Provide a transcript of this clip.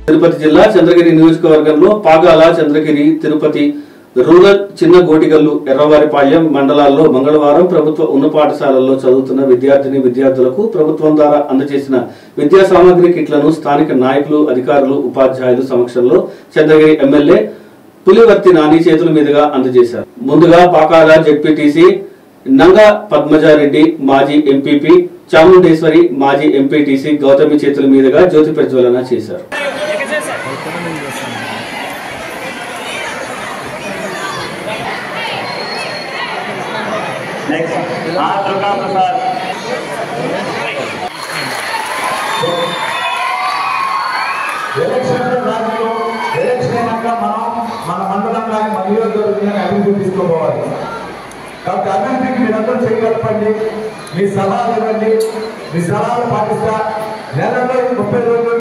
తిరుపతి జిల్లా చంద్రగిరి నియోజకవర్గంలో పాగాల, చంద్రగిరి, తిరుపతి రూరల్, చిన్న గోటిగల్లు, ఎర్రవారిపాళ్యం మండలాల్లో మంగళవారం ప్రభుత్వ ఉన్నత పాఠశాలల్లో చదువుతున్న విద్యార్థులకు ప్రభుత్వం ద్వారా అందజేసిన విద్యా సామగ్రి కిట్లను స్థానిక నాయకులు, అధికారులు, ఉపాధ్యాయులు సమక్షంలో చంద్రగిరి ఎమ్మెల్యే పులివర్తి నాని చేతుల మీదుగా అందజేశారు. ముందుగా పాకాల జెడ్పీటీసీ నంగా పద్మజారెడ్డి, మాజీ ఎంపీపీ చాముండేశ్వరి, మాజీ ఎంపీటీసీ గౌతమి చేతుల మీదుగా జ్యోతి ప్రజ్వలన చేశారు. మన మండలంలో నియోజకవర్గాన్ని అభివృద్ధి తీసుకోవాలి. కాబట్టి అభివృద్ధికి మీరందరూ చేయగలపండి. మీ సలహాలు ఇవ్వండి. మీ సలహాలు పాటిస్తా. నెలలో 30 రోజులు